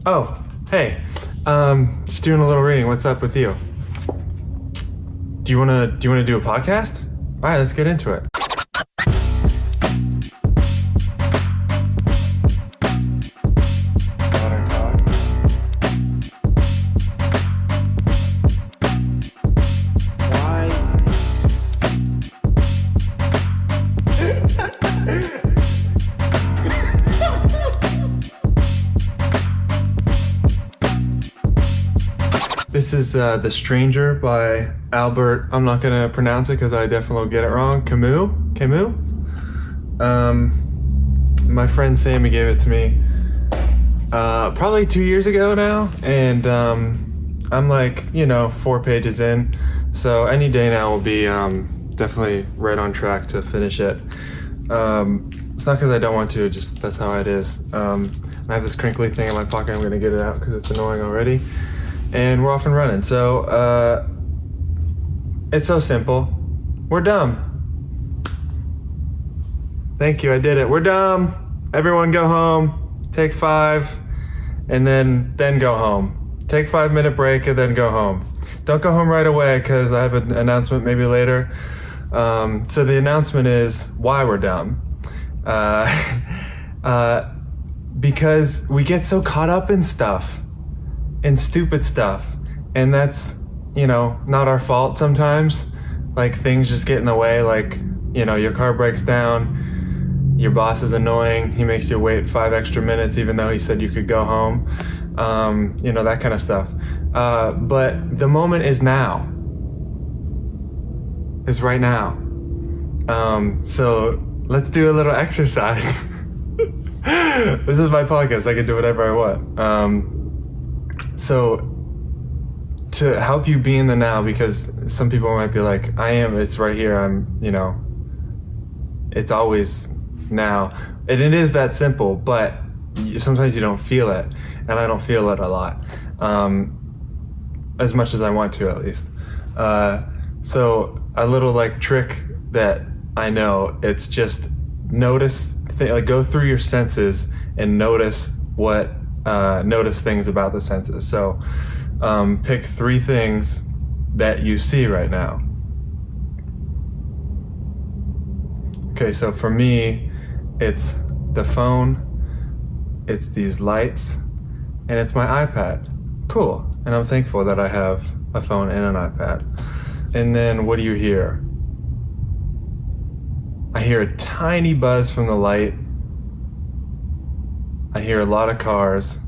Oh, hey. Just doing a little reading. What's up with you? Do you wanna do a podcast? All right, let's get into it. Water talk. Why? This is The Stranger by Albert. I'm not gonna pronounce it because I definitely will get it wrong. Camus. My friend Sammy gave it to me probably 2 years ago now, and I'm like 4 pages in, so any day now will be definitely right on track to finish it. It's not because I don't want to, just that's how it is. I have this crinkly thing in my pocket. I'm gonna get it out because it's annoying already. And we're off and running. So it's so simple. We're dumb. Thank you, I did it. We're dumb. Everyone go home. Take 5 and then go home. Take 5-minute break and then go home. Don't go home right away because I have an announcement maybe later. So the announcement is why we're dumb. Because we get so caught up in stuff. And stupid stuff, and that's not our fault sometimes. Like, things just get in the way, like your car breaks down, your boss is annoying, he makes you wait 5 extra minutes even though he said you could go home, that kind of stuff. But the moment is now. It's right now. So let's do a little exercise. This is my podcast, I can do whatever I want. So to help you be in the now, because some people might be like, it's right here, it's always now. And it is that simple, but sometimes you don't feel it, and I don't feel it a lot, as much as I want to, at least. So a little trick that I know, it's just go through your senses and notice things about the senses. So pick 3 things that you see right now. Okay, so for me, it's the phone, it's these lights, and it's my iPad. Cool. And I'm thankful that I have a phone and an iPad. And then what do you hear? I hear a tiny buzz from the light. I hear a lot of cars.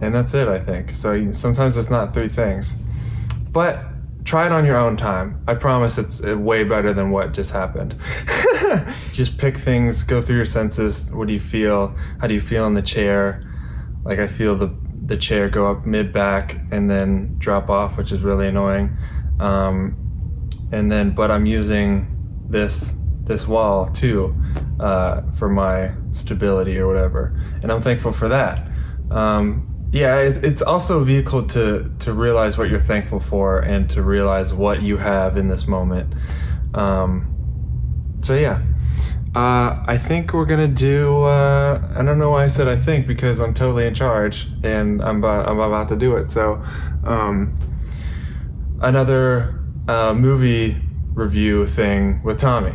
And that's it, I think. So sometimes it's not 3 things. But try it on your own time. I promise it's way better than what just happened. Just pick things, go through your senses. What do you feel? How do you feel in the chair? Like, I feel the chair go up mid-back and then drop off, which is really annoying. But I'm using this wall too, for my stability or whatever, and I'm thankful for that. It's also a vehicle to realize what you're thankful for and to realize what you have in this moment. I think we're gonna do. I don't know why I said I think, because I'm totally in charge and I'm about to do it. So another movie review thing with Tommy.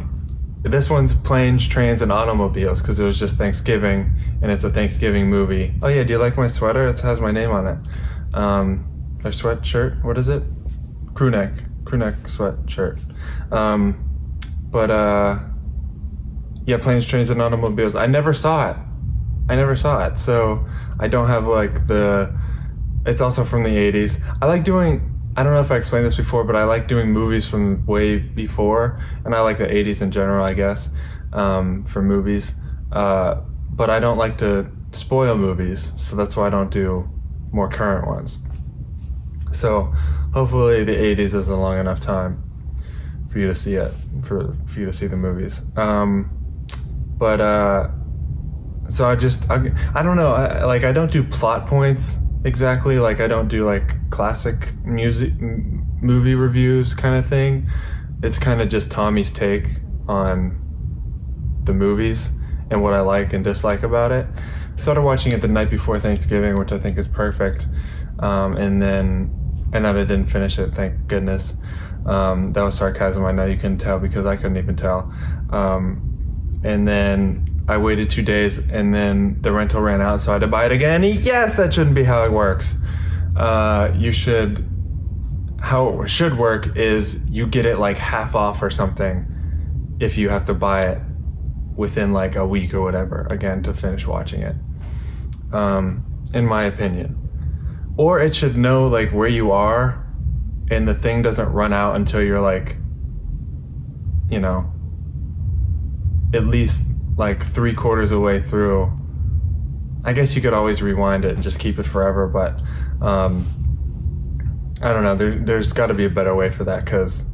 This one's Planes, Trains, and Automobiles, because it was just Thanksgiving, and it's a Thanksgiving movie. Oh yeah, do you like my sweater? It has my name on it. Or sweatshirt, what is it? Crew neck sweatshirt. Planes, Trains, and Automobiles. I never saw it. So I don't have it's also from the 80s. I don't know if I explained this before, but I like doing movies from way before, and I like the 80s in general, I guess, for movies. But I don't like to spoil movies, so that's why I don't do more current ones. So hopefully the 80s is a long enough time for you to see it, for you to see the movies. So I don't know, I don't do plot points exactly, I don't do classic movie reviews kind of thing. It's kind of just Tommy's take on the movies, and what I like and dislike about it. Started watching it the night before Thanksgiving, which I think is perfect, and then I didn't finish it, thank goodness. That was sarcasm, I know you couldn't tell because I couldn't even tell. And then I waited 2 days, and then the rental ran out, so I had to buy it again. Yes, that shouldn't be how it works. How it should work is you get it like half off or something if you have to buy it within like a week or whatever, again, to finish watching it, in my opinion. Or it should know like where you are, and the thing doesn't run out until you're like, you know, at least like 3/4 of the way through. I guess you could always rewind it and just keep it forever, but I don't know, there's got to be a better way for that, because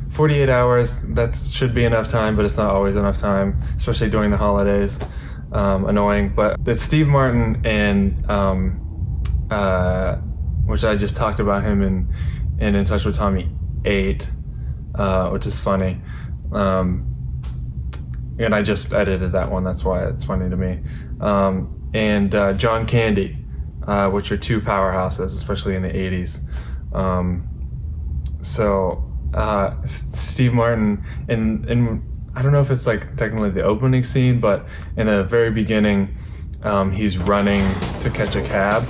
48 hours, that should be enough time, but it's not always enough time, especially during the holidays. Annoying, but it's Steve Martin, and which I just talked about him in Touch with Tommy 8, which is funny. And I just edited that one, that's why it's funny to me. And John Candy, which are two powerhouses, especially in the 80s. Steve Martin, and I don't know if it's like technically the opening scene, but in the very beginning, he's running to catch a cab,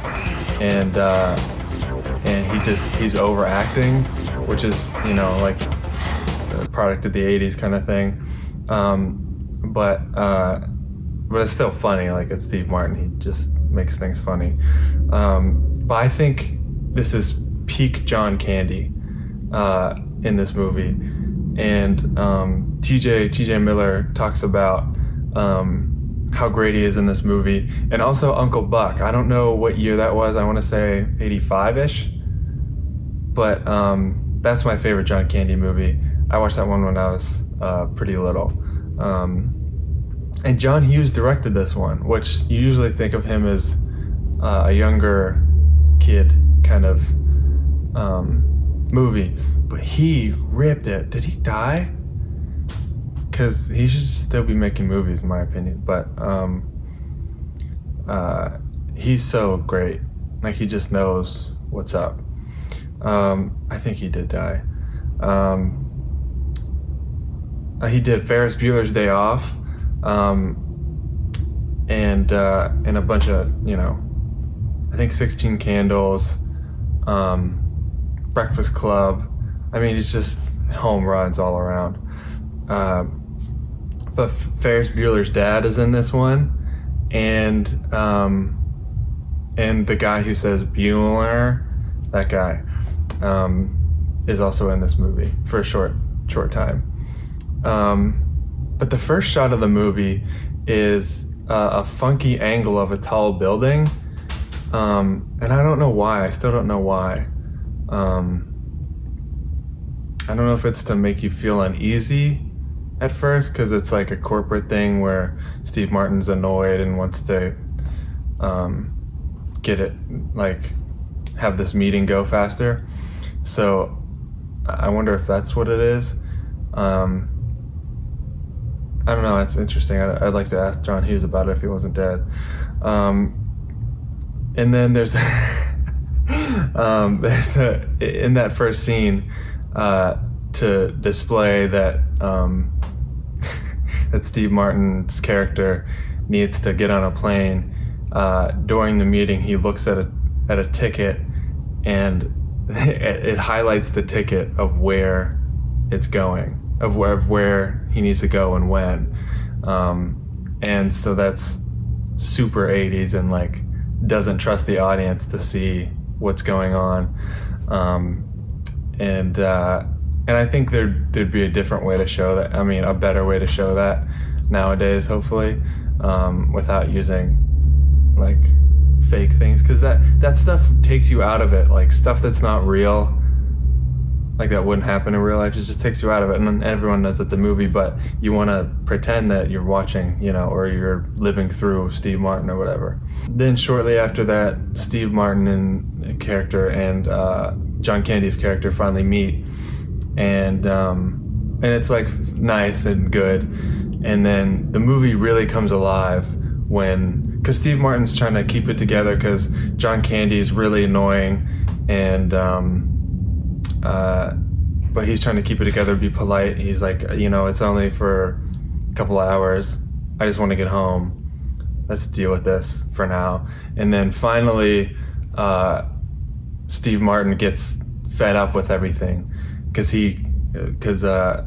and he's overacting, which is, you know, like the product of the 80s kind of thing. But it's still funny. Like, it's Steve Martin, he just makes things funny. But I think this is peak John Candy in this movie, and TJ Miller talks about how great he is in this movie, and also Uncle Buck. I don't know what year that was. I want to say 85-ish, but that's my favorite John Candy movie. I watched that one when I was pretty little. And John Hughes directed this one, which you usually think of him as a younger kid kind of movie, but he ripped it. Did he die? Because he should still be making movies, in my opinion. But he's so great. Like, he just knows what's up. I think he did die. He did Ferris Bueller's Day Off, and a bunch of, you know, I think 16 Candles, Breakfast Club. I mean, it's just home runs all around. But Ferris Bueller's dad is in this one, and the guy who says Bueller, that guy, is also in this movie for a short time. But the first shot of the movie is a funky angle of a tall building, and I don't know why. I still don't know why. I don't know if it's to make you feel uneasy at first, because it's like a corporate thing where Steve Martin's annoyed and wants to get it, like, have this meeting go faster. So I wonder if that's what it is. I don't know. It's interesting. I'd like to ask John Hughes about it if he wasn't dead. And then there's in that first scene, to display that that Steve Martin's character needs to get on a plane. During the meeting, he looks at a ticket, and it highlights the ticket of where it's going, of where he needs to go and when. And so that's super 80s, and like doesn't trust the audience to see what's going on. And I think there'd be a different way to show that. I mean, a better way to show that nowadays, hopefully, without using like fake things, because that stuff takes you out of it. Like, stuff that's not real, like that wouldn't happen in real life, it just takes you out of it. And everyone knows it's a movie, but you want to pretend that you're watching, you know, or you're living through Steve Martin or whatever. Then shortly after that, Steve Martin and character and John Candy's character finally meet, and it's like nice and good. And then the movie really comes alive because Steve Martin's trying to keep it together because John Candy is really annoying, and but he's trying to keep it together, be polite. He's like, it's only for a couple of hours. I just want to get home. Let's deal with this for now. And then finally, Steve Martin gets fed up with everything because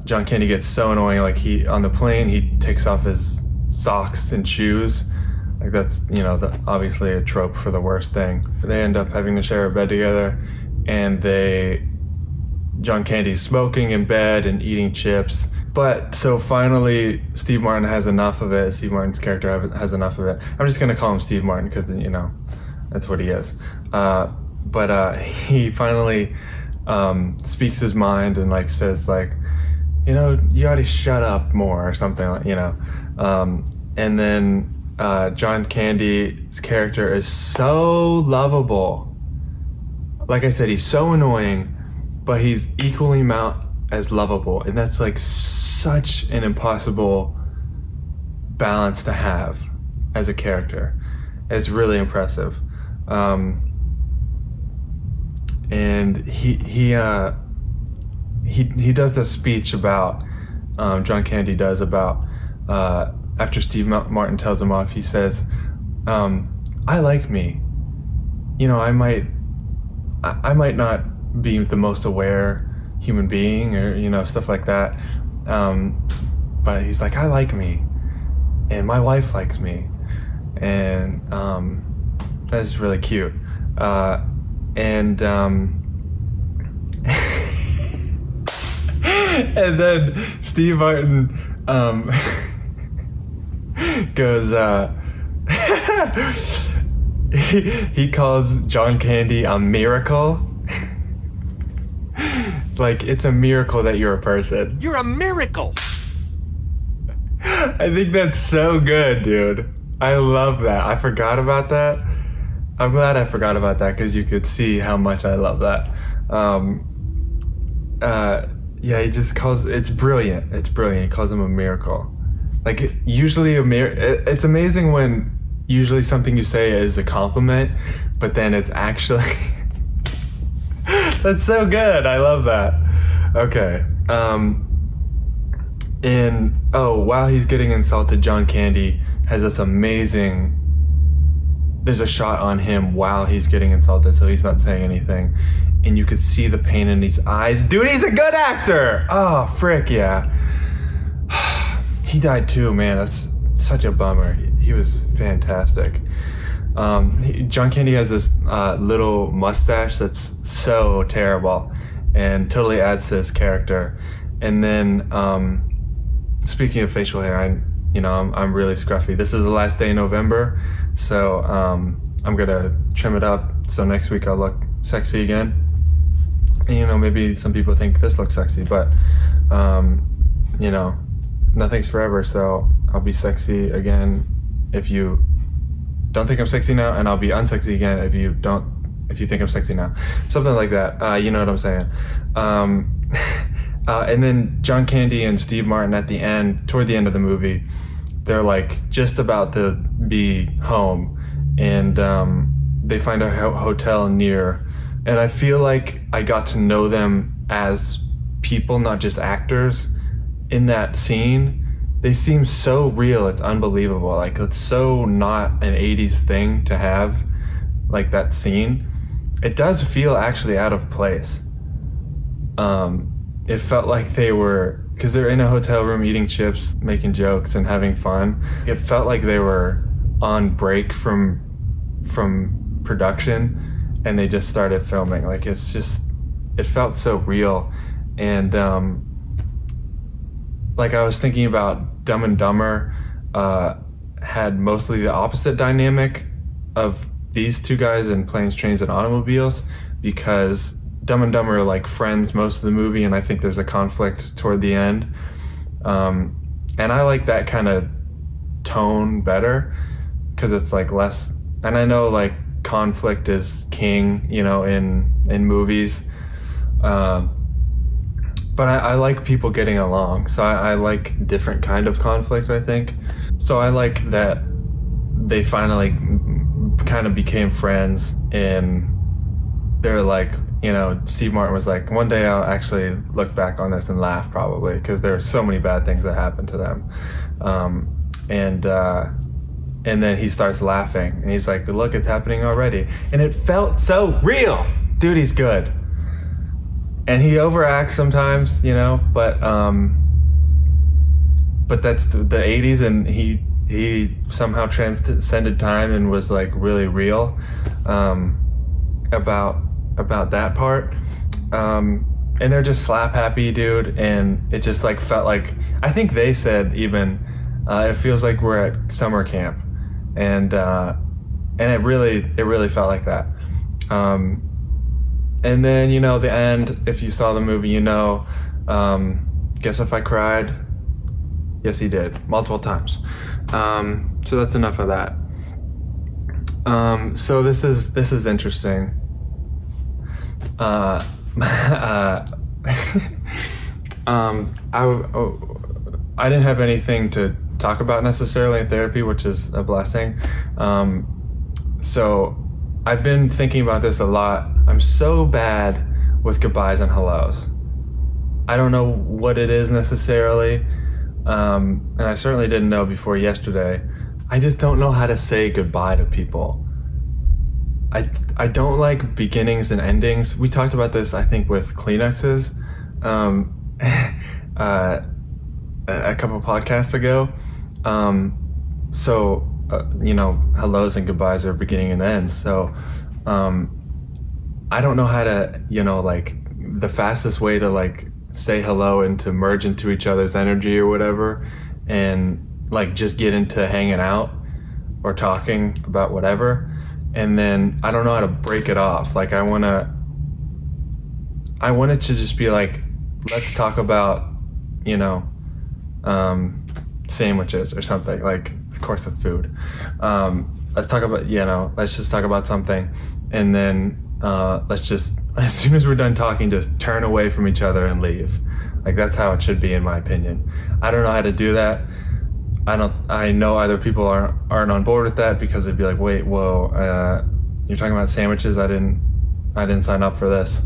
John Candy gets so annoying. Like on the plane, he takes off his socks and shoes. Like that's, obviously a trope for the worst thing. They end up having to share a bed together, and John Candy's smoking in bed and eating chips. But so finally, Steve Martin has enough of it. Steve Martin's character has enough of it. I'm just going to call him Steve Martin because, that's what he is. But he finally speaks his mind and like says like, you ought to shut up more or something like, and then John Candy's character is so lovable. Like I said, he's so annoying, but he's equally as lovable, and that's like such an impossible balance to have as a character. It's really impressive. And he does this speech about John Candy does about after Steve Martin tells him off. He says, "I like me. I might not be the most aware human being or stuff like that, but he's like, I like me, and my wife likes me, and that's really cute." And and then Steve Martin goes he calls John Candy a miracle. Like, it's a miracle that you're a person. You're a miracle. I think that's so good, dude. I love that. I forgot about that. I'm glad I forgot about that because you could see how much I love that. Yeah, he just it's brilliant. It's brilliant. He calls him a miracle. Like, usually it's amazing when usually something you say is a compliment, but then it's actually... That's so good. I love that. Okay. And while he's getting insulted, John Candy has this amazing... There's a shot on him while he's getting insulted, so he's not saying anything. And you could see the pain in his eyes. Dude, he's a good actor! Oh, frick, yeah. He died too, man. That's such a bummer. He was fantastic. John Candy has this little mustache that's so terrible and totally adds to his character. And then, speaking of facial hair, I'm really scruffy. This is the last day in November, so I'm gonna trim it up so next week I'll look sexy again. And, maybe some people think this looks sexy, but nothing's forever, so I'll be sexy again if you don't think I'm sexy now, and I'll be unsexy again if you think I'm sexy now. Something like that. You know what I'm saying. And then John Candy and Steve Martin toward the end of the movie, they're like just about to be home, and they find a hotel near, and I feel like I got to know them as people, not just actors. In that scene, they seem so real, it's unbelievable. Like, it's so not an 80s thing to have, like, that scene. It does feel actually out of place. It felt like they were, because they're in a hotel room eating chips, making jokes and having fun. It felt like they were on break from production, and they just started filming. Like, it felt so real. And like, I was thinking about Dumb and Dumber had mostly the opposite dynamic of these two guys in Planes, Trains, and Automobiles, because Dumb and Dumber are like friends most of the movie, and I think there's a conflict toward the end. And I like that kind of tone better because it's like less, and I know like conflict is king, in movies. but I like people getting along. So I like different kind of conflict, I think. So I like that they finally kind of became friends, and they're like, Steve Martin was like, one day I'll actually look back on this and laugh, probably, because there are so many bad things that happened to them. And then he starts laughing, and he's like, look, it's happening already. And it felt so real. Dude, he's good. And he overacts sometimes, but that's the 80s, and he somehow transcended time and was like really real about that part. And they're just slap happy, dude, and it just like felt like, I think they said even, it feels like we're at summer camp, and it really felt like that. And then the end, if you saw the movie, guess if I cried? Yes, he did, multiple times. So that's enough of that. So this is interesting. I didn't have anything to talk about necessarily in therapy, which is a blessing. So I've been thinking about this a lot. I'm so bad with goodbyes and hellos. I don't know what it is necessarily, and I certainly didn't know before yesterday. I just don't know how to say goodbye to people. I don't like beginnings and endings. We talked about this, I think, with Kleenexes a couple podcasts ago. Hellos and goodbyes are beginning and ends. So I don't know how to, the fastest way to like say hello and to merge into each other's energy or whatever, and like just get into hanging out or talking about whatever. And then I don't know how to break it off. Like I want it to just be like, let's talk about, sandwiches or something, like, of course, of food. Let's talk about, let's just talk about something. And then let's just, as soon as we're done talking, just turn away from each other and leave. Like, that's how it should be, in my opinion. I don't know how to do that. I know other people aren't on board with that, because they'd be like, wait, whoa, you're talking about sandwiches? I didn't sign up for this.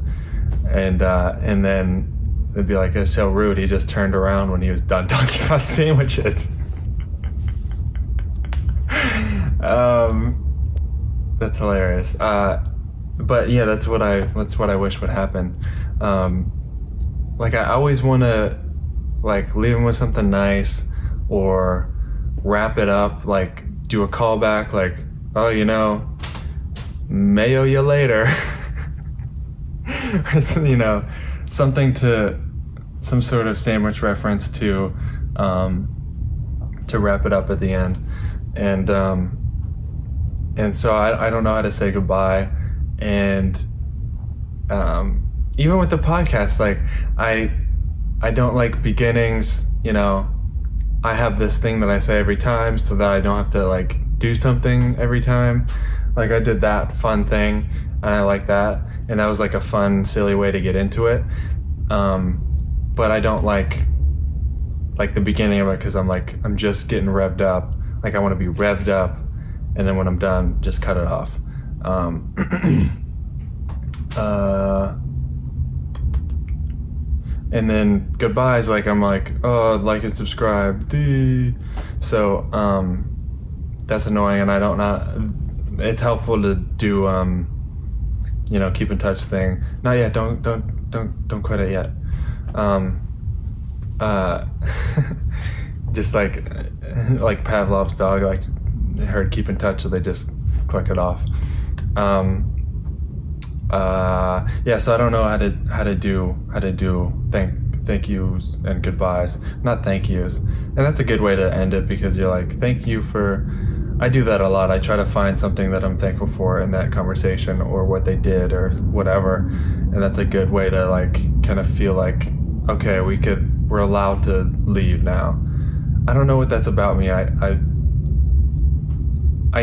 And then they'd be like, it's so rude. He just turned around when he was done talking about sandwiches. That's hilarious. But yeah, that's what I wish would happen. Like I always want to like leave him with something nice, or wrap it up, like do a callback, like, oh, mayo you later. Or, something to some sort of sandwich reference to wrap it up at the end. And so I don't know how to say goodbye. And even with the podcast, like I don't like beginnings. I have this thing that I say every time so that I don't have to like do something every time. Like I did that fun thing, and I like that, and that was like a fun, silly way to get into it. But I don't like the beginning of it, because I'm just getting revved up. Like I want to be revved up, and then when I'm done, just cut it off. And then goodbyes, like I'm like, oh, like and subscribe. So that's annoying, and I don't know. It's helpful to do keep in touch thing. Not yet. Don't quit it yet. Just like Pavlov's dog, like heard keep in touch, so they just click it off. So I don't know how to do thank yous and goodbyes, not thank yous. And that's a good way to end it, because you're like, thank you for, I do that a lot. I try to find something that I'm thankful for in that conversation, or what they did, or whatever. And that's a good way to like kind of feel like, okay, we're allowed to leave now. I don't know what that's about me. I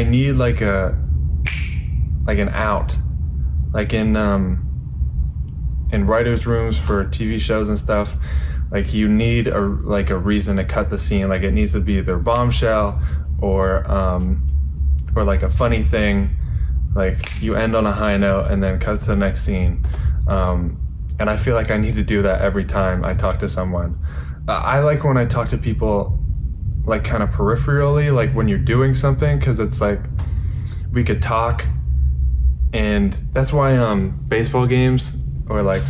need like an out. Like in in writers' rooms for TV shows and stuff, like you need a reason to cut the scene. Like it needs to be either bombshell or like a funny thing. Like you end on a high note and then cut to the next scene. And I feel like I need to do that every time I talk to someone. I like when I talk to people like kind of peripherally, like when you're doing something, because it's like we could talk, and that's why baseball games or like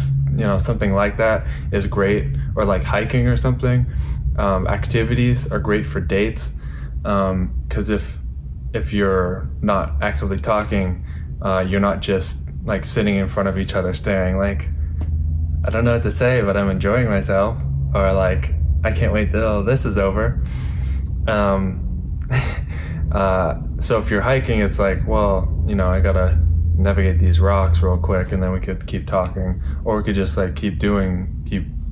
something like that is great, or like hiking or something. Activities are great for dates, because if you're not actively talking, you're not just like sitting in front of each other staring like, I don't know what to say, but I'm enjoying myself, or like, I can't wait till this is over. So if you're hiking, it's like, well, I gotta navigate these rocks real quick, and then we could keep talking, or we could just like keep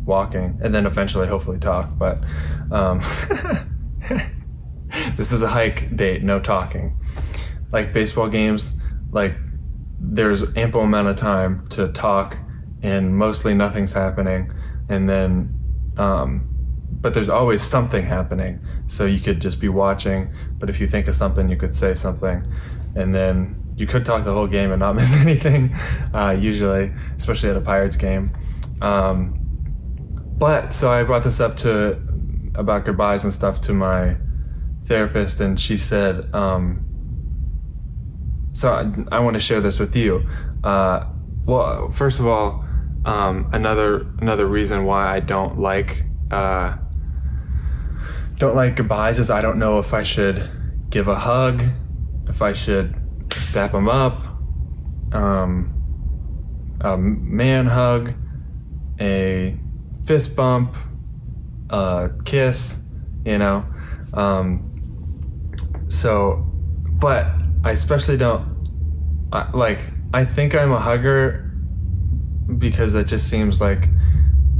walking, and then eventually hopefully talk. But this is a hike date, no talking. Like baseball games, like there's ample amount of time to talk, and mostly nothing's happening, and then but there's always something happening, so you could just be watching, but if you think of something, you could say something, and then you could talk the whole game and not miss anything, usually, especially at a Pirates game. But so I brought this up about goodbyes and stuff to my therapist, and she said, so I want to share this with you. Well, first of all, another reason why I don't like goodbyes is I don't know if I should give a hug, if I should dap them up, a man hug, a fist bump, a kiss, so, but I especially I think I'm a hugger because it just seems like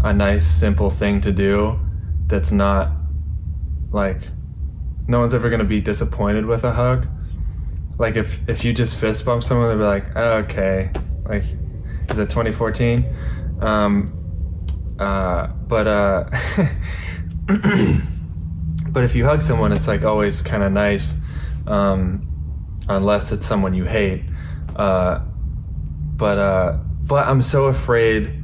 a nice, simple thing to do that's not, like, no one's ever going to be disappointed with a hug. Like, if you just fist bump someone, they'll be like, oh, okay, like, is it 2014? But if you hug someone, it's, like, always kind of nice, unless it's someone you hate. But I'm so afraid.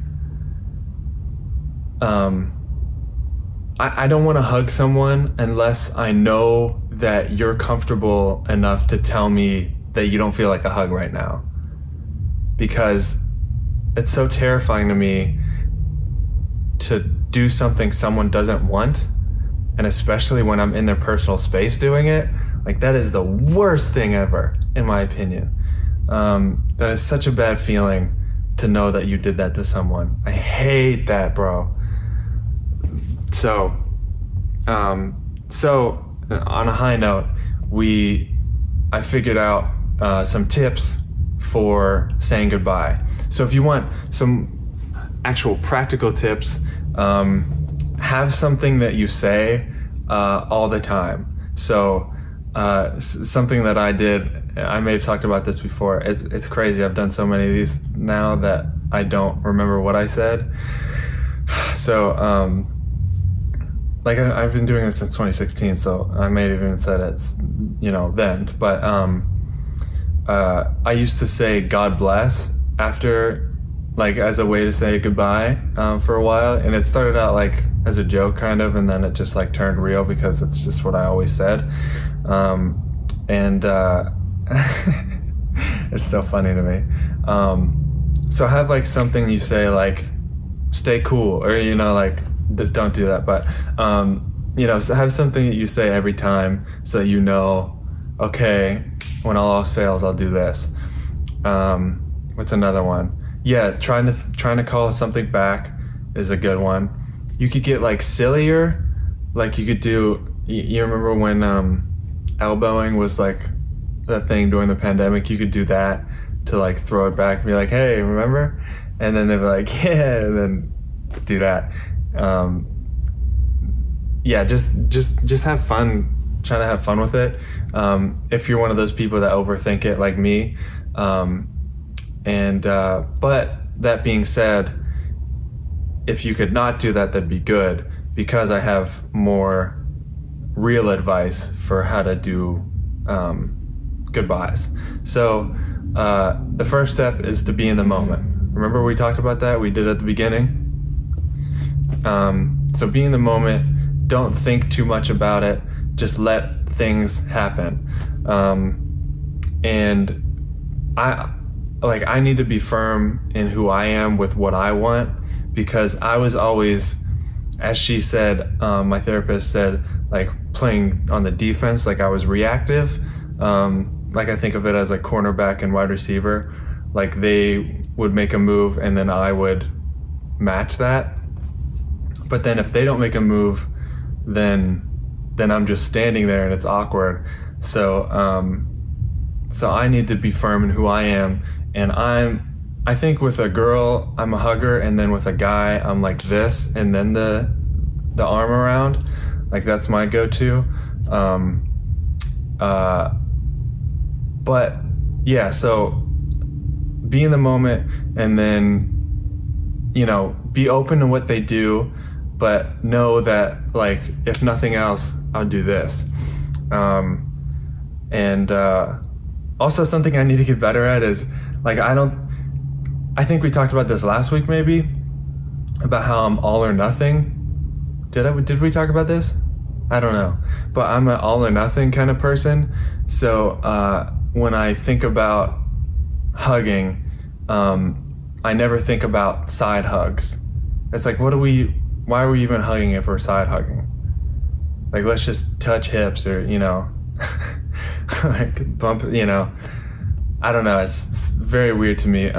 I don't want to hug someone unless I know that you're comfortable enough to tell me that you don't feel like a hug right now. Because it's so terrifying to me to do something someone doesn't want, and especially when I'm in their personal space doing it. Like, that is the worst thing ever, in my opinion. That is such a bad feeling to know that you did that to someone. I hate that, bro. So on a high note, I figured out some tips for saying goodbye. So if you want some actual practical tips, have something that you say all the time. So something that I did, I may have talked about this before. It's crazy. I've done so many of these now that I don't remember what I said. So like I've been doing this since 2016, so I may have even said it, then. But I used to say God bless after, like, as a way to say goodbye for a while, and it started out like as a joke kind of, and then it just like turned real because it's just what I always said. It's so funny to me. So have like something you say, like stay cool, or like don't do that, but so have something that you say every time, so okay, when all else fails, I'll do this. What's another one? Yeah, trying to call something back is a good one. You could get like sillier, like you could do. You remember when elbowing was like the thing during the pandemic? You could do that to like throw it back and be like, hey, remember? And then they'd be like, yeah, and then do that. Yeah, just have fun. Try to have fun with it. If you're one of those people that overthink it like me. But that being said, if you could not do that, that'd be good, because I have more real advice for how to do goodbyes. So the first step is to be in the moment. Remember we talked about that? We did at the beginning. So be in the moment. Don't think too much about it. Just let things happen. And I need to be firm in who I am with what I want, because I was always, as she said, my therapist said, like playing on the defense, like I was reactive. Like I think of it as a cornerback and wide receiver. Like they would make a move and then I would match that. But then if they don't make a move, then I'm just standing there and it's awkward. So I need to be firm in who I am. And I think with a girl, I'm a hugger, and then with a guy, I'm like this, and then the arm around. Like that's my go-to. But yeah, so be in the moment, and then, be open to what they do, but know that, like, if nothing else, I'll do this. Also something I need to get better at is, like, I think we talked about this last week maybe, about how I'm all or nothing. Did we talk about this? I don't know. But I'm an all or nothing kind of person. So when I think about hugging, I never think about side hugs. It's like, why are we even hugging if we're side hugging? Like, let's just touch hips, or, like bump, I don't know. It's very weird to me.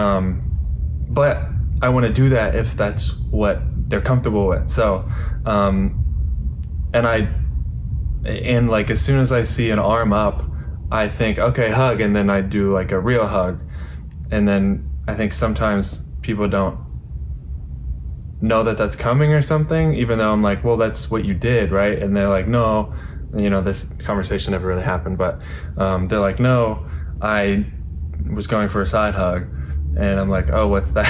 But I want to do that if that's what they're comfortable with. So, and like as soon as I see an arm up, I think, okay, hug, and then I do like a real hug. And then I think sometimes people don't know that that's coming or something, even though I'm like, well, that's what you did, right? And they're like, no, this conversation never really happened, but they're like, no, I was going for a side hug. And I'm like, oh, what's that?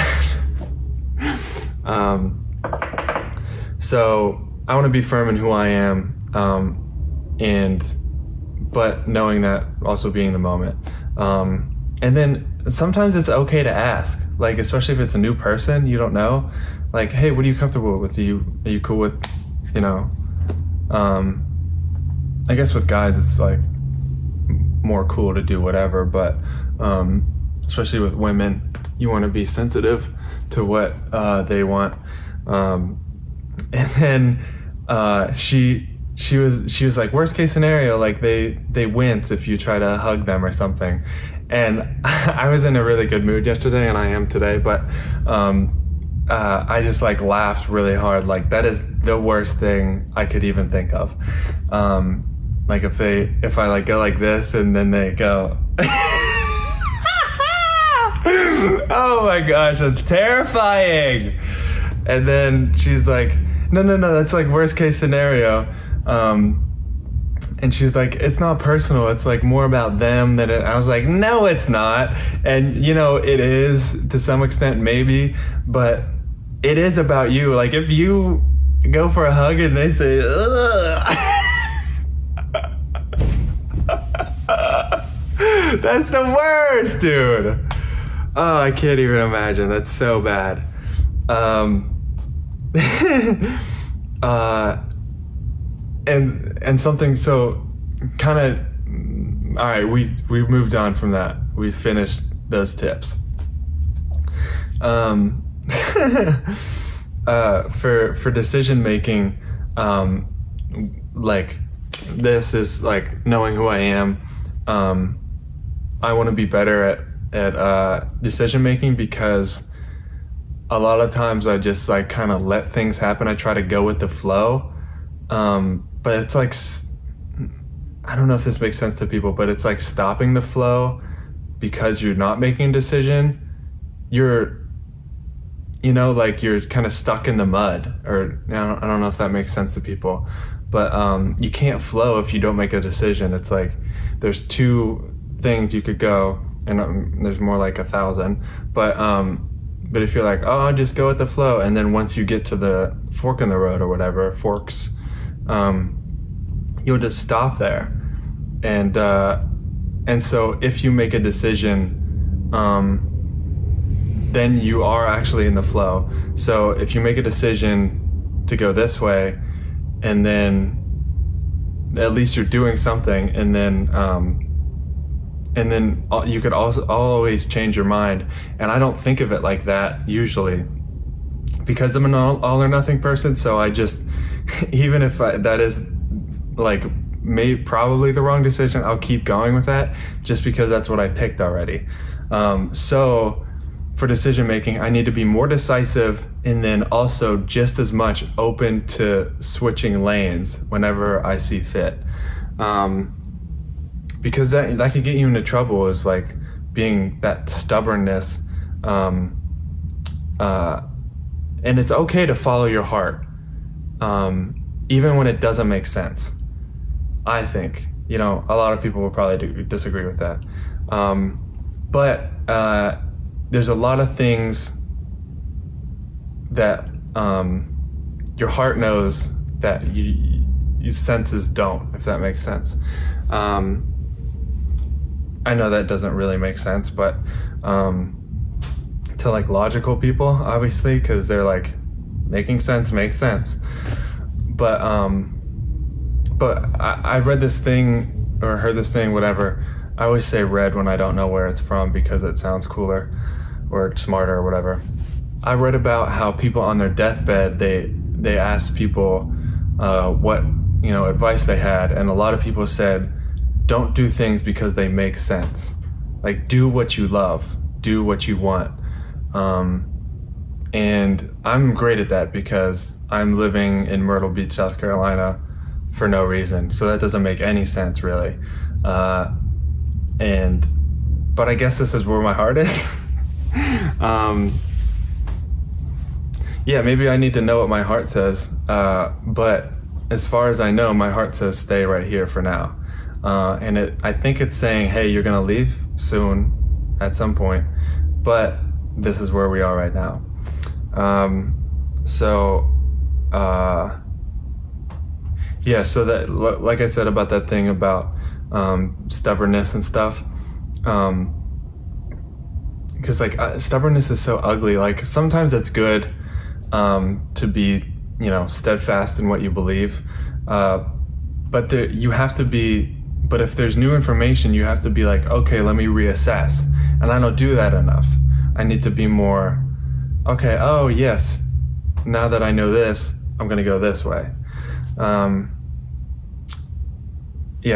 So I want to be firm in who I am, but knowing that, also being in the moment. And then sometimes it's okay to ask, like, especially if it's a new person you don't know, like, hey, what are you comfortable with? Are you cool with, I guess with guys it's like more cool to do whatever, but especially with women, you want to be sensitive to what they want. And then she was like, worst case scenario, like they wince if you try to hug them or something. And I was in a really good mood yesterday, and I am today, but I just like laughed really hard. Like that is the worst thing I could even think of. Like if I like go like this and then they go, oh my gosh, that's terrifying. And then she's like, no, that's like worst case scenario. And she's like, it's not personal, it's like more about them than it. I was like, no, it's not. And it is to some extent maybe, but it is about you. Like if you go for a hug and they say, ugh, that's the worst, dude. Oh, I can't even imagine. That's so bad. And something so kind of, all right, we've moved on from that. We finished those tips. For decision making, like this is like knowing who I am. I want to be better at decision making, because a lot of times I just like kind of let things happen. I try to go with the flow. But it's like, I don't know if this makes sense to people, but it's like stopping the flow because you're not making a decision. You're, like you're kind of stuck in the mud, or I don't know if that makes sense to people, but you can't flow if you don't make a decision. It's like there's two things you could go, and there's more like 1,000, but But if you're like, oh, I'll just go with the flow, and then once you get to the fork in the road or whatever, forks, you'll just stop there. And so if you make a decision, then you are actually in the flow. So if you make a decision to go this way, and then at least you're doing something, and then you could also always change your mind. And I don't think of it like that usually, because I'm an all or nothing person. So I just, even if that is like probably the wrong decision, I'll keep going with that just because that's what I picked already. So for decision making, I need to be more decisive, and then also just as much open to switching lanes whenever I see fit. Because that could get you into trouble, is like being that stubbornness. And it's okay to follow your heart, even when it doesn't make sense. I think, a lot of people will probably disagree with that. But there's a lot of things that your heart knows that your senses don't, if that makes sense. I know that doesn't really make sense, but to like logical people, obviously, because they're like, making sense makes sense. But I read this thing or heard this thing, whatever. I always say read when I don't know where it's from because it sounds cooler or smarter or whatever. I read about how people on their deathbed, they asked people what advice they had, and a lot of people said, don't do things because they make sense. Like, do what you love, do what you want. And I'm great at that because I'm living in Myrtle Beach, South Carolina for no reason. So that doesn't make any sense really. But I guess this is where my heart is. Yeah, maybe I need to know what my heart says. But as far as I know, my heart says stay right here for now. And I think it's saying, hey, you're gonna leave soon at some point, but this is where we are right now. So that, like I said about that thing about stubbornness and stuff, because stubbornness is so ugly. Like, sometimes it's good to be steadfast in what you believe, but you have to be. But if there's new information, you have to be like, okay, let me reassess. And I don't do that enough. I need to be more, okay, oh yes, now that I know this, I'm gonna go this way.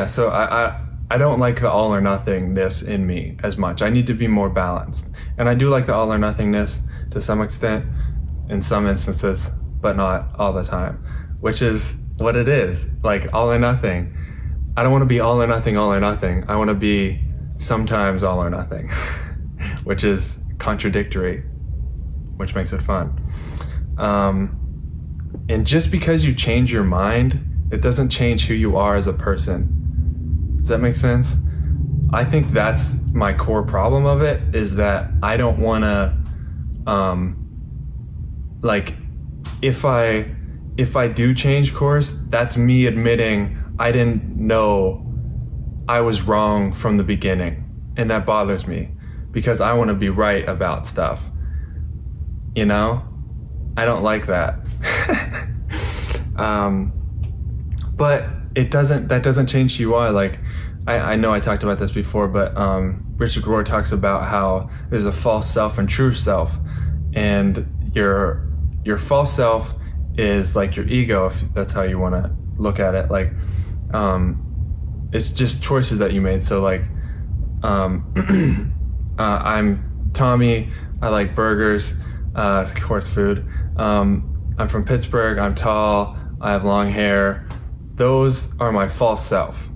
So I don't like the all or nothingness in me as much. I need to be more balanced. And I do like the all or nothingness to some extent, in some instances, but not all the time, which is what it is, like all or nothing. I don't want to be all or nothing, all or nothing. I want to be sometimes all or nothing, which is contradictory, which makes it fun. And just because you change your mind, it doesn't change who you are as a person. Does that make sense? I think that's my core problem of it, is that I don't want to, if I do change course, that's me admitting I didn't know I was wrong from the beginning. And that bothers me because I want to be right about stuff. I don't like that. But that doesn't change who you are. Like, I know I talked about this before, but Richard Rohr talks about how there's a false self and true self. And your false self is like your ego, if that's how you want to look at it. Like, it's just choices that you made. So like, I'm Tommy, I like burgers, of course food. I'm from Pittsburgh, I'm tall, I have long hair. Those are my false self.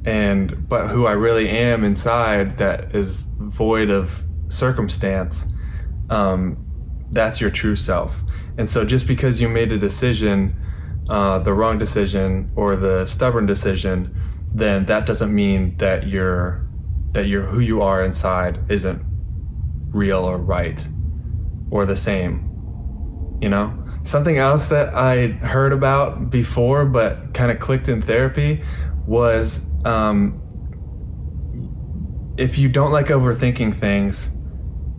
But who I really am inside, that is void of circumstance, that's your true self. And so just because you made a decision, the wrong decision or the stubborn decision, then that doesn't mean that you're who you are inside isn't real or right. or the same. You know, something else that I heard about before but kind of clicked in therapy was if you don't like overthinking things,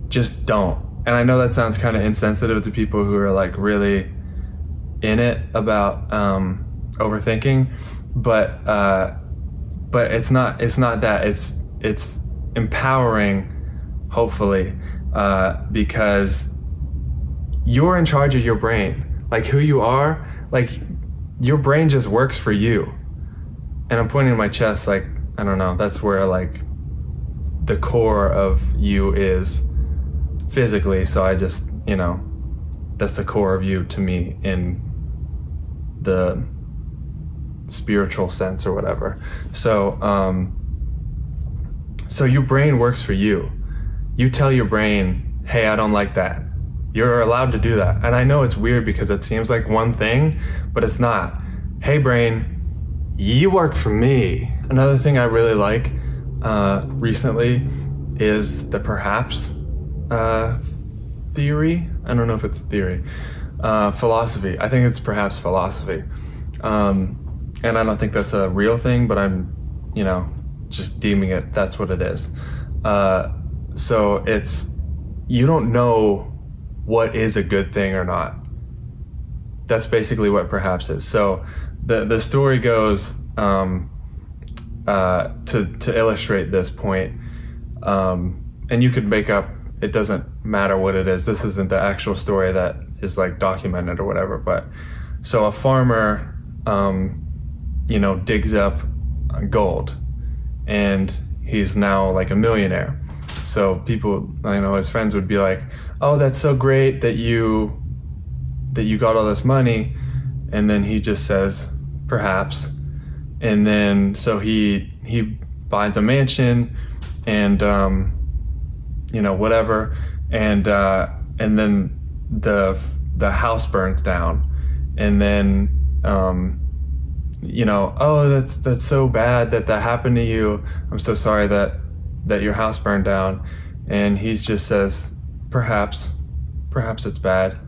just don't. And I know that sounds kind of insensitive to people who are like really in it about overthinking, but it's not that. It's empowering, hopefully, because you're in charge of your brain. Like who you are, like your brain just works for you. And I'm pointing to my chest, like, I don't know, that's where like the core of you is physically. So I just, you know, that's the core of you to me in the spiritual sense or whatever. So so your brain works for you. You tell your brain, hey, I don't like that. You're allowed to do that. And I know it's weird because it seems like one thing, but it's not. Hey, brain, you work for me. Another thing I really like recently is the perhaps theory. I don't know if it's a theory. Philosophy. I think it's perhaps philosophy. And I don't think that's a real thing, but I'm, you know, just deeming it, that's what it is. So it's, you don't know what is a good thing or not. That's basically what perhaps is. So the story goes, to illustrate this point, and you could make up, it doesn't matter what it is. This isn't the actual story that is like documented or whatever, but so a farmer, you know, digs up gold and he's now like a millionaire. So people, I know his friends would be like, oh, that's so great that you got all this money. And then he just says, perhaps. And then, so he buys a mansion and, you know, whatever. And then the house burns down. And then, you know, oh, that's so bad that happened to you. I'm so sorry that your house burned down. And he just says, perhaps it's bad.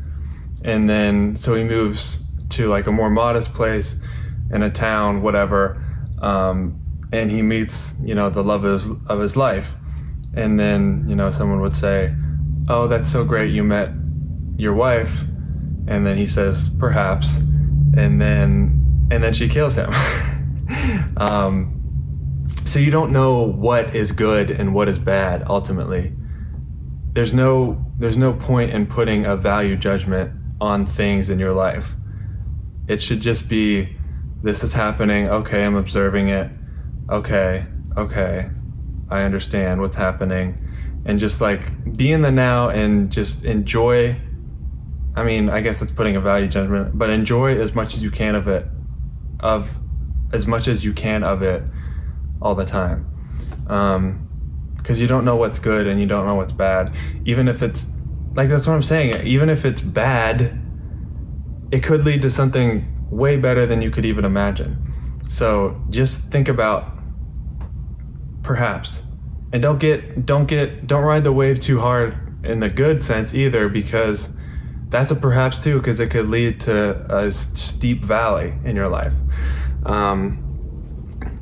And then, so he moves to like a more modest place in a town, whatever. And he meets, you know, the love of his life. And then, you know, someone would say, oh, that's so great, you met your wife. And then he says, perhaps. And then she kills him. So you don't know what is good and what is bad ultimately. There's no point in putting a value judgment on things in your life. It should just be, this is happening, okay, I'm observing it, okay, I understand what's happening, and just like be in the now and just enjoy. I mean, I guess it's putting a value judgment, but enjoy as much as you can of it all the time. Because you don't know what's good and you don't know what's bad. Even if it's, like, that's what I'm saying, even if it's bad, it could lead to something way better than you could even imagine. So just think about perhaps, and don't ride the wave too hard in the good sense either, because that's a perhaps too, because it could lead to a steep valley in your life.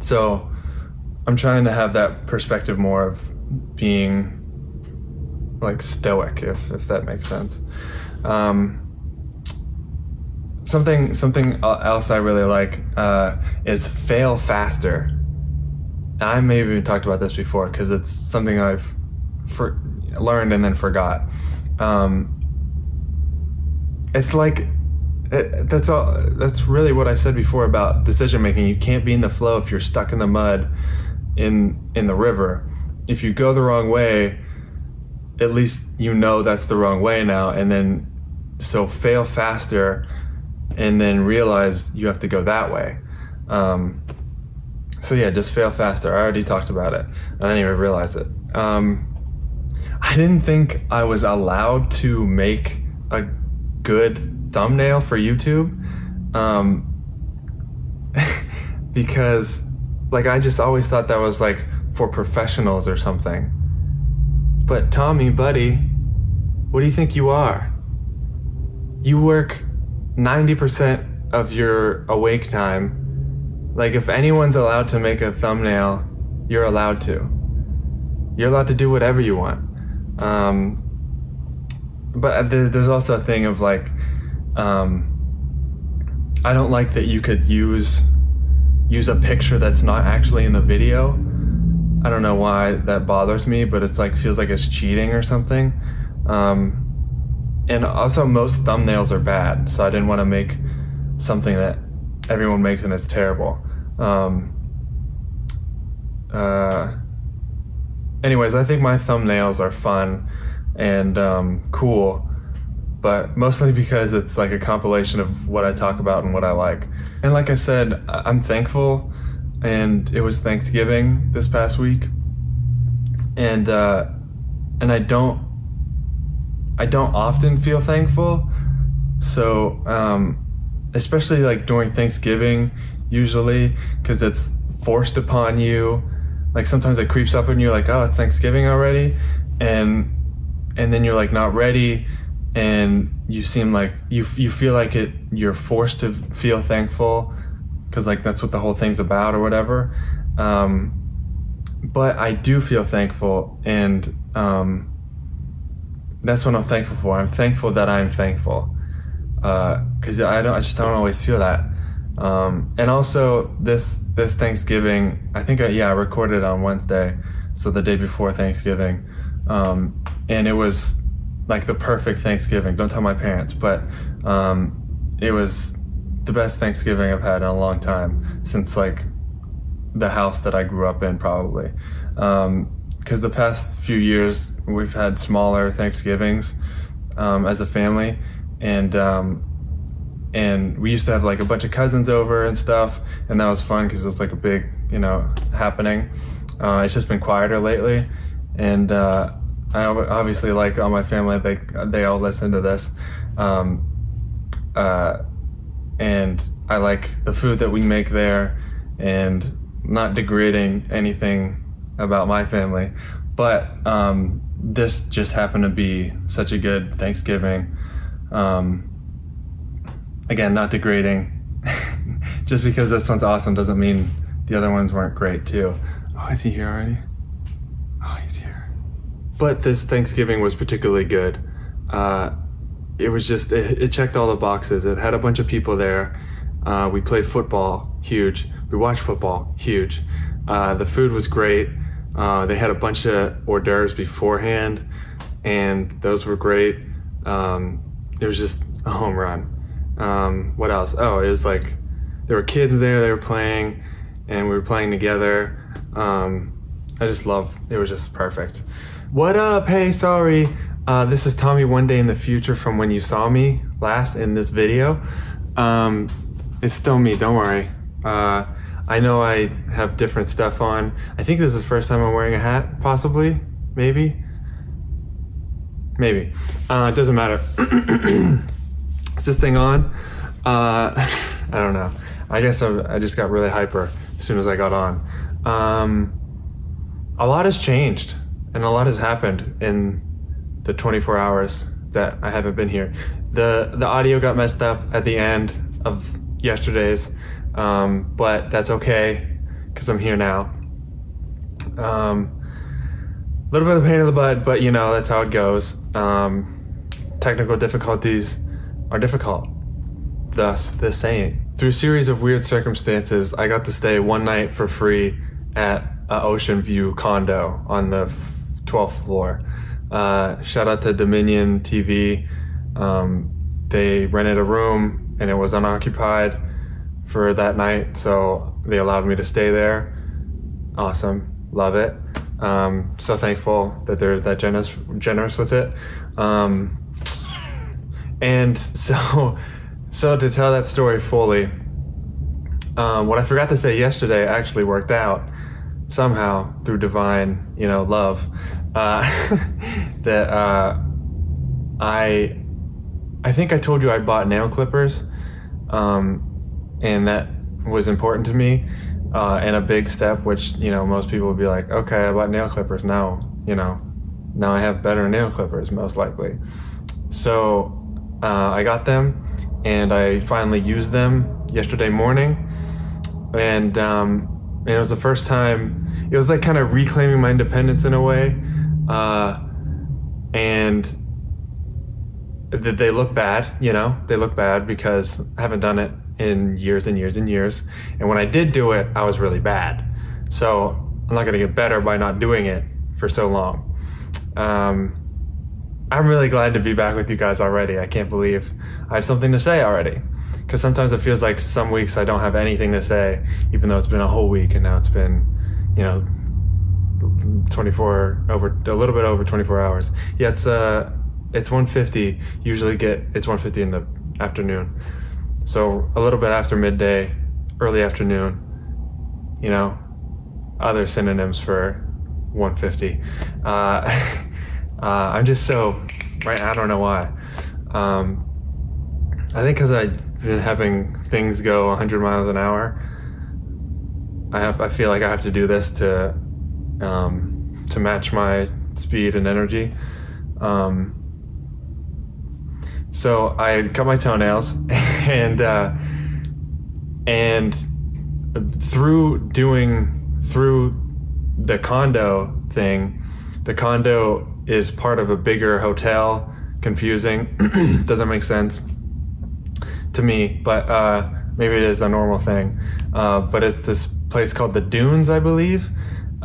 So I'm trying to have that perspective more of being like stoic, if that makes sense. Something else I really like is fail faster. I may have even talked about this before because it's something I've learned and then forgot. It's like that's really what I said before about decision making. You can't be in the flow if you're stuck in the mud in the river. If you go the wrong way, at least you know that's the wrong way now, and then so fail faster and then realize you have to go that way. So yeah, just fail faster. I already talked about it. I didn't even realize it. I didn't think I was allowed to make a good thumbnail for YouTube, because like I just always thought that was like for professionals or something. But Tommy, buddy, What do you think you are? You work 90% of your awake time. Like, if anyone's allowed to make a thumbnail, you're allowed to. You're allowed to do whatever you want. But there's also a thing of like, I don't like that you could use a picture that's not actually in the video. I don't know why that bothers me, but it's like, feels like it's cheating or something. And also most thumbnails are bad, so I didn't want to make something that everyone makes and it's terrible. Anyways, I think my thumbnails are fun and cool, but mostly because it's like a compilation of what I talk about and what I like. And like I said, I'm thankful, and it was Thanksgiving this past week, and I don't often feel thankful. So especially like during Thanksgiving, usually, because it's forced upon you. Like sometimes it creeps up on you, like, oh, it's Thanksgiving already, and then you're like not ready, and you seem like you feel like you're forced to feel thankful because like that's what the whole thing's about or whatever. But I do feel thankful, and that's what I'm thankful for. I'm thankful that I'm thankful, because I just don't always feel that. And also this Thanksgiving, I think I recorded on Wednesday, so the day before Thanksgiving, and it was like the perfect Thanksgiving. Don't tell my parents, but it was the best Thanksgiving I've had in a long time, since like the house that I grew up in, probably. Because the past few years we've had smaller Thanksgivings as a family, and we used to have like a bunch of cousins over and stuff, and that was fun because it was like a big, happening. It's just been quieter lately, and I obviously like all my family. They all listen to this, and I like the food that we make there, and not degrading anything about my family, but this just happened to be such a good Thanksgiving. Again, not degrading. Just because this one's awesome doesn't mean the other ones weren't great too. Oh, is he here already? Oh, he's here. But this Thanksgiving was particularly good. It was just, it checked all the boxes. It had a bunch of people there. We played football, huge. We watched football, huge. The food was great. They had a bunch of hors d'oeuvres beforehand, and those were great. It was just a home run. What else? Oh, it was like, there were kids there, they were playing, and we were playing together. I just it was just perfect. What up? Hey, sorry. This is Tommy one day in the future from when you saw me last in this video. It's still me, don't worry. I know I have different stuff on. I think this is the first time I'm wearing a hat, possibly, maybe. It doesn't matter. Is this thing on? I don't know. I guess I just got really hyper as soon as I got on. A lot has changed, and a lot has happened in the 24 hours that I haven't been here. The audio got messed up at the end of yesterday's, but that's okay because I'm here now. A little bit of pain in the butt, but that's how it goes. Technical difficulties are difficult, thus this saying. Through a series of weird circumstances, I got to stay one night for free at an ocean view condo on the 12th floor. Shout out to Dominion TV. They rented a room and it was unoccupied for that night, so they allowed me to stay there. Awesome, love it. So thankful that they're that generous with it. And so to tell that story fully, what I forgot to say yesterday actually worked out somehow through divine, love. That I think I told you I bought nail clippers, and that was important to me, and a big step, which most people would be like, okay, I bought nail clippers. No, now I have better nail clippers, most likely. So I got them, and I finally used them yesterday morning, and it was the first time. It was like kind of reclaiming my independence in a way, and they look bad. They look bad because I haven't done it in years and years and years. And when I did do it, I was really bad. So I'm not gonna get better by not doing it for so long. I'm really glad to be back with you guys already. I can't believe I have something to say already. Because sometimes it feels like some weeks I don't have anything to say, even though it's been a whole week, and now it's been, a little bit over 24 hours. Yeah, it's 1:50. Usually it's 1:50 in the afternoon. So a little bit after midday, early afternoon, other synonyms for 1:50. I'm just so, right, I don't know why. I think because I've been having things go 100 miles an hour, I feel like I have to do this to match my speed and energy. So I cut my toenails, and through the condo thing, the condo is part of a bigger hotel. Confusing, doesn't make sense to me, but maybe it is a normal thing. But it's this place called the Dunes, I believe,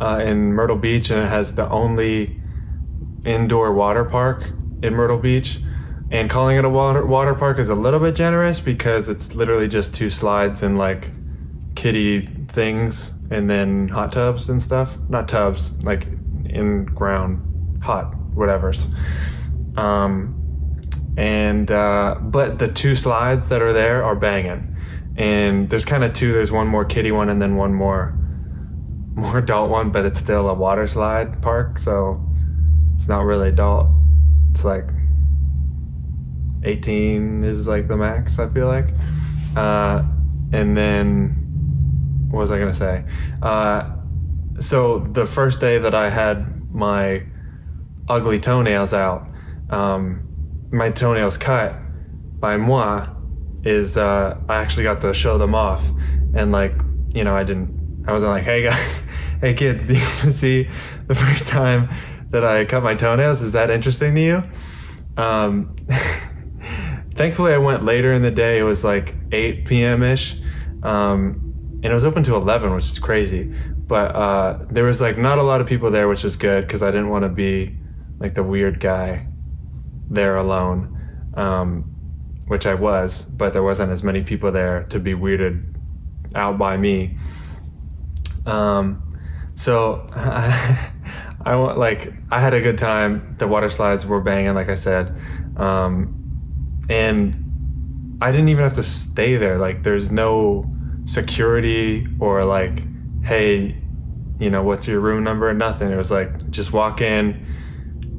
in Myrtle Beach, and it has the only indoor water park in Myrtle Beach. And calling it a water park is a little bit generous because it's literally just 2 slides and like kiddie things, and then hot tubs and stuff. Not tubs, like in ground hot whatevers. But the 2 slides that are there are banging, and there's kind of 2. There's one more kiddie one and then one more adult one, but it's still a water slide park, so it's not really adult. It's like 18 is like the max, I feel like. And then what was I gonna say? So the first day that I had my ugly toenails out, my toenails cut by moi, is I actually got to show them off, and I wasn't like, hey guys, hey kids, do you want to see the first time that I cut my toenails? Is that interesting to you? Thankfully I went later in the day. It was like 8 p.m. ish, and it was open to 11, which is crazy, but there was like not a lot of people there, which is good because I didn't want to be like the weird guy there alone, which I was, but there wasn't as many people there to be weirded out by me. So I had a good time. The water slides were banging, like I said, and I didn't even have to stay there. Like, there's no security or like, hey, what's your room number? Nothing. It was like, just walk in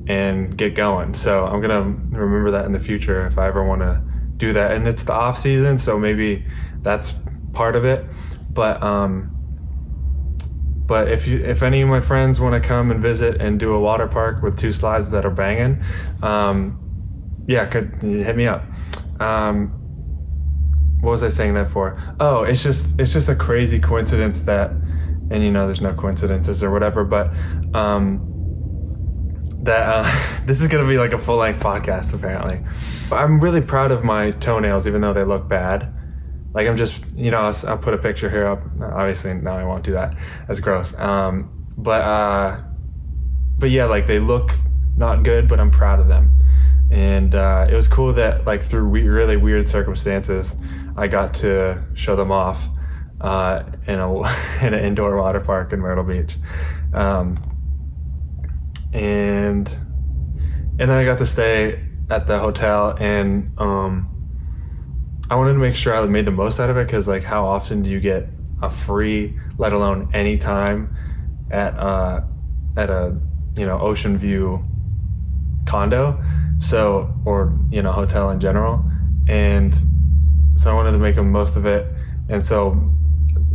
and get going. So I'm gonna remember that in the future if I ever want to do that. And it's the off season, so maybe that's part of it. But if any of my friends want to come and visit and do a water park with 2 slides that are banging, hit me up. What was I saying that for? Oh, it's just a crazy coincidence that, and there's no coincidences or whatever, but this is gonna be like a full-length podcast apparently. I'm really proud of my toenails, even though they look bad. Like, I'm just, I'll put a picture here up. Obviously, no, I won't do that. That's gross. But yeah, like, they look not good, but I'm proud of them. And it was cool that, like, through really weird circumstances, I got to show them off in an indoor water park in Myrtle Beach. And then I got to stay at the hotel, and I wanted to make sure I made the most out of it, because, like, how often do you get a free, let alone any time, at a ocean view condo, or hotel in general? And so I wanted to make the most of it. And so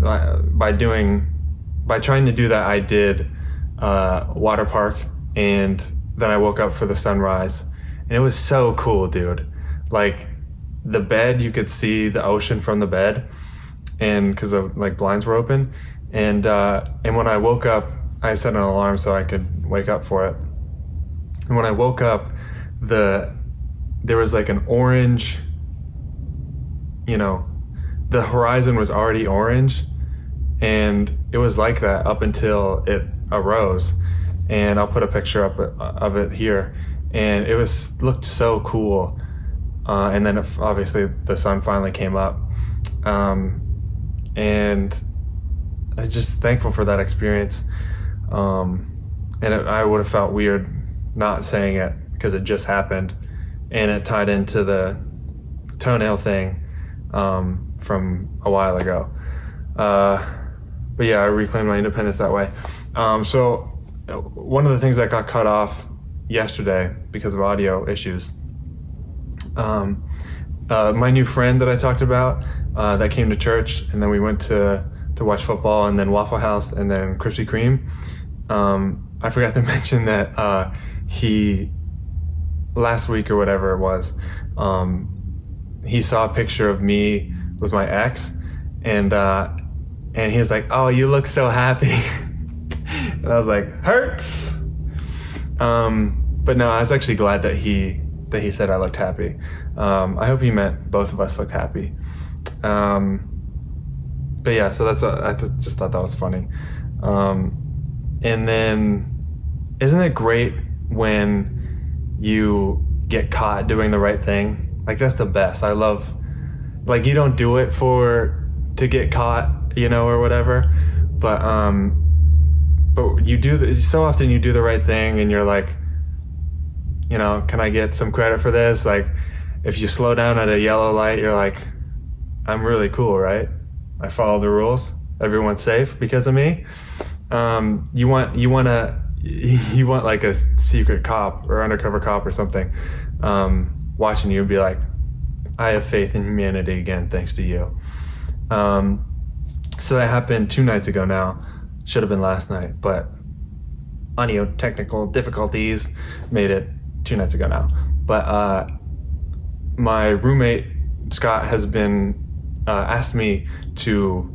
by trying to do that, I did water park and then I woke up for the sunrise, and it was so cool, dude. Like the bed, you could see the ocean from the bed, and because the like blinds were open, and when I woke up, I set an alarm so I could wake up for it. And when I woke up, there was like an orange, you know, the horizon was already orange, and it was like that up until it arose. And I'll put a picture up of it here, and it looked so cool. And then obviously the sun finally came up, and I'm just thankful for that experience. I would have felt weird not saying it because it just happened, and it tied into the toenail thing from a while ago. But yeah, I reclaimed my independence that way. So one of the things that got cut off yesterday because of audio issues, my new friend that I talked about that came to church, and then we went to watch football, and then Waffle House, and then Krispy Kreme. I forgot to mention that he, last week or whatever it was, he saw a picture of me with my ex, and he was like, "Oh, you look so happy." And I was like, "Hurts." But no, I was actually glad that he said I looked happy. I hope he meant both of us looked happy. But yeah, so I just thought that was funny. And then, isn't it great when you get caught doing the right thing? Like, that's the best. I love, like, you don't do it to get caught, or whatever, but you so often you do the right thing, and you're like, can I get some credit for this? Like, if you slow down at a yellow light, you're like, I'm really cool, right? I follow the rules. Everyone's safe because of me. You want like a secret cop or undercover cop or something watching you and be like, I have faith in humanity again, thanks to you. So that happened 2 nights ago now. Should have been last night, but audio technical difficulties made it 2 nights ago now. But my roommate, Scott, has been asked me to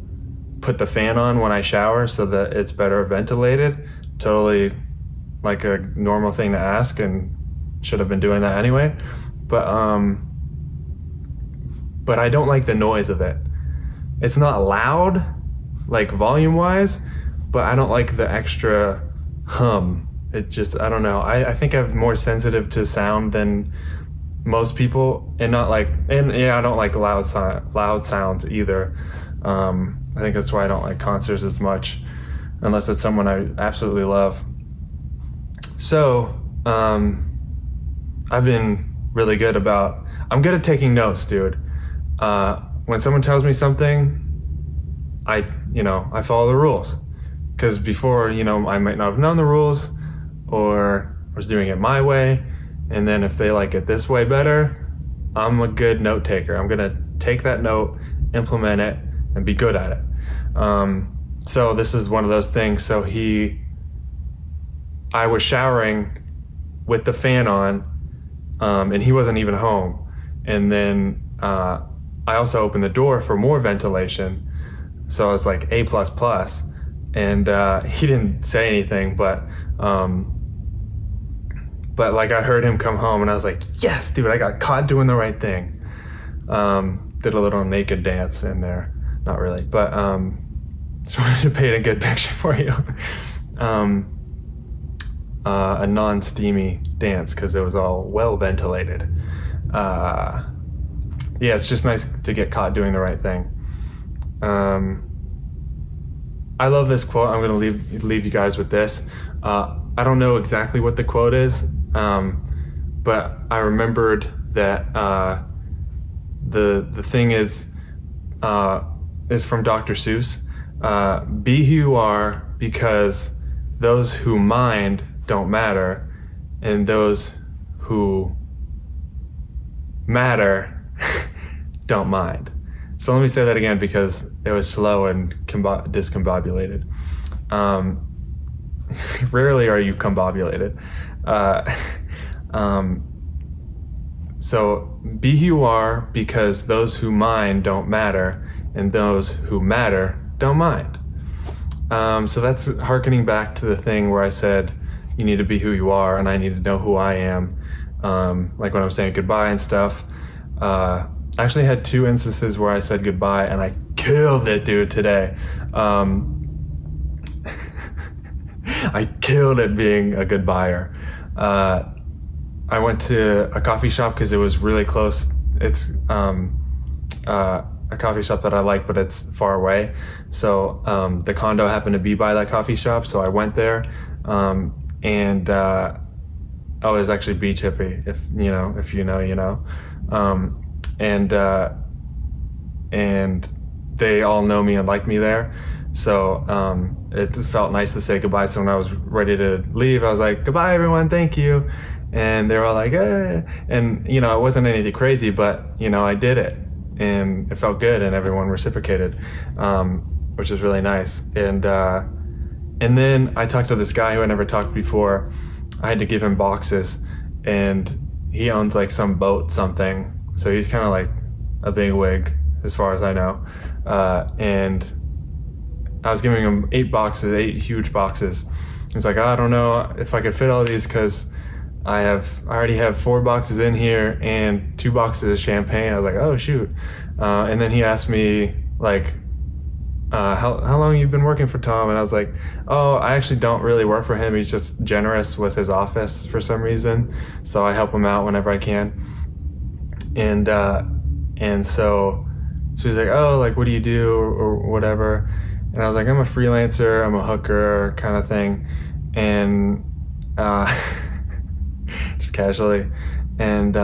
put the fan on when I shower so that it's better ventilated. Totally like a normal thing to ask, and should have been doing that anyway. But I don't like the noise of it. It's not loud, like volume-wise, but I don't like the extra hum. It just, I don't know. I think I'm more sensitive to sound than most people, and I don't like loud sounds either. I think that's why I don't like concerts as much, unless it's someone I absolutely love. So, I've been really good I'm good at taking notes, dude. When someone tells me something, I follow the rules. Because before, I might not have known the rules, or was doing it my way. And then if they like it this way better, I'm a good note taker. I'm gonna take that note, implement it, and be good at it. So this is one of those things. So I was showering with the fan on, and he wasn't even home. And then I also opened the door for more ventilation. So I was like A++. And he didn't say anything, but like I heard him come home, and I was like, yes, dude, I got caught doing the right thing. Did a little naked dance in there. Not really, but just wanted to paint a good picture for you. A non-steamy dance because it was all well ventilated. Yeah, it's just nice to get caught doing the right thing. I love this quote. I'm going to leave you guys with this. I don't know exactly what the quote is, but I remembered that the thing is from Dr. Seuss. Be who you are, because those who mind don't matter, and those who matter don't mind. So let me say that again because it was slow and discombobulated. rarely are you combobulated. So be who you are, because those who mind don't matter, and those who matter don't mind. So that's hearkening back to the thing where I said you need to be who you are, and I need to know who I am. Like when I'm saying goodbye and stuff. I actually had 2 instances where I said goodbye, and I killed it, dude, today. I killed it being a goodbyer. I went to a coffee shop because it was really close. It's a coffee shop that I like, but it's far away. So the condo happened to be by that coffee shop, so I went there. And it was actually beach hippie, if you know, you know. And they all know me and like me there. So it felt nice to say goodbye. So when I was ready to leave, I was like, goodbye, everyone, thank you. And they were all like, eh. And, it wasn't anything crazy, but, I did it. And it felt good, and everyone reciprocated, which is really nice. And then I talked to this guy who I never talked before. I had to give him boxes, and he owns like some boat something. So he's kind of like a big wig as far as I know. And I was giving him 8 huge boxes. He's like, I don't know if I could fit all these because I already have 4 boxes in here and 2 boxes of champagne. I was like, oh shoot. And then he asked me like, how long you've been working for Tom? And I was like, oh, I actually don't really work for him. He's just generous with his office for some reason. So I help him out whenever I can. And so he's like, oh, like, what do you do or whatever? And I was like, I'm a freelancer, I'm a hooker kind of thing. And just casually. And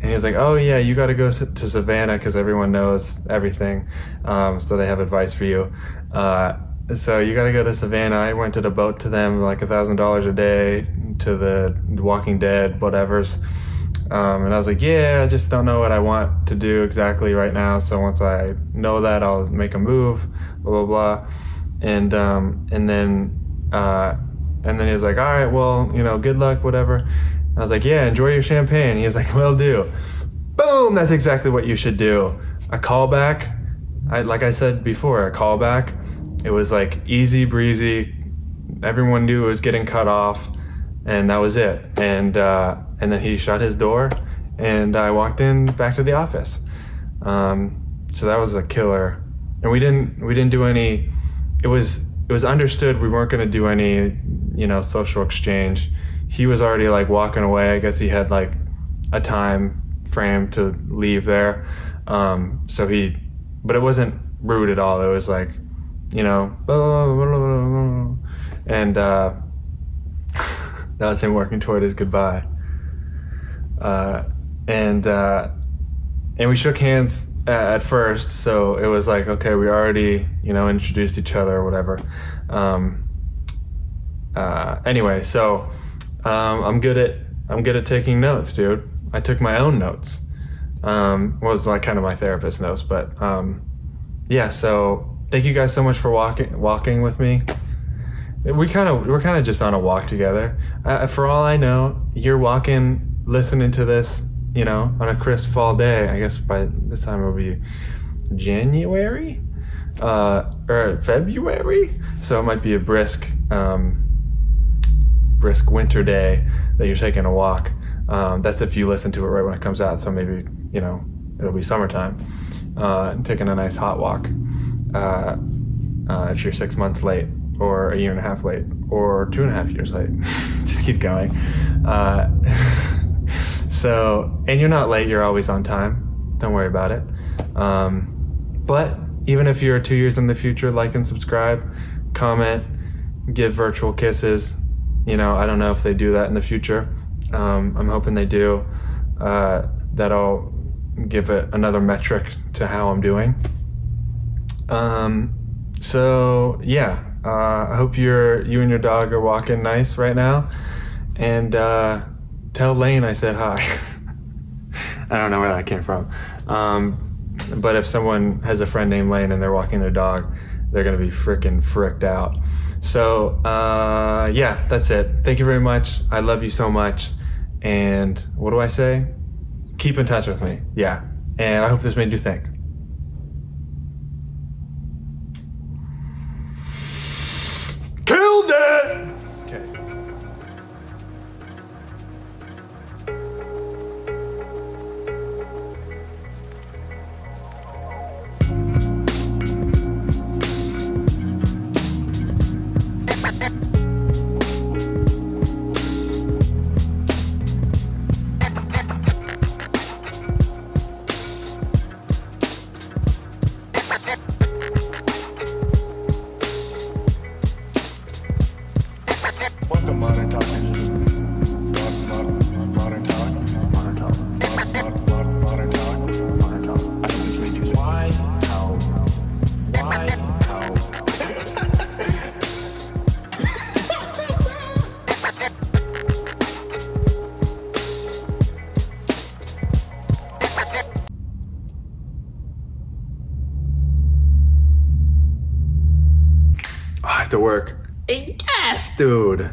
he was like, oh yeah, you got to go to Savannah because everyone knows everything. So they have advice for you. So you got to go to Savannah. I rented a boat to them, like $1,000 a day, to the Walking Dead, whatever's. And I was like, yeah, I just don't know what I want to do exactly right now. So once I know that, I'll make a move, blah, blah, blah. And then he was like, all right, well, good luck, whatever. And I was like, yeah, enjoy your champagne. He was like, will do. Boom, that's exactly what you should do. A callback, like I said before, a callback. It was like easy breezy. Everyone knew it was getting cut off, and that was it. And then he shut his door, and I walked in back to the office. So that was a killer. And we didn't do any. It was understood we weren't going to do any, social exchange. He was already like walking away. I guess he had like a time frame to leave there. But it wasn't rude at all. It was like, blah, blah, blah, blah, blah. And that was him working toward his goodbye. And we shook hands at first, so it was like, okay, we already, introduced each other or whatever. Anyway, so I'm good at taking notes, dude. I took my own notes. Was like kind of my therapist's notes, but yeah. So thank you guys so much for walking with me. We're kind of just on a walk together. For all I know, you're walking, listening to this, on a crisp fall day. I guess by this time it'll be January or February, so it might be a brisk winter day that you're taking a walk. That's if you listen to it right when it comes out. So maybe it'll be summertime. Taking a nice hot walk. If you're 6 months late, or a year and a half late, or 2.5 years late, just keep going. So, and you're not late, you're always on time. Don't worry about it. But even if you're 2 years in the future, like and subscribe, comment, give virtual kisses. I don't know if they do that in the future. I'm hoping they do. That'll give it another metric to how I'm doing. So yeah, I hope you and your dog are walking nice right now. And tell Lane I said hi. I don't know where that came from. But if someone has a friend named Lane and they're walking their dog, they're going to be freaking fricked out. So, yeah, that's it. Thank you very much. I love you so much. And what do I say? Keep in touch with me. Yeah. And I hope this made you think. Killed it! Okay. Welcome, Modern Talk. This is Modern Talk. Modern Talk. Modern Talk. Modern Talk. I hope this made you think. Why? How? Why? How? I have to work. Yes, dude.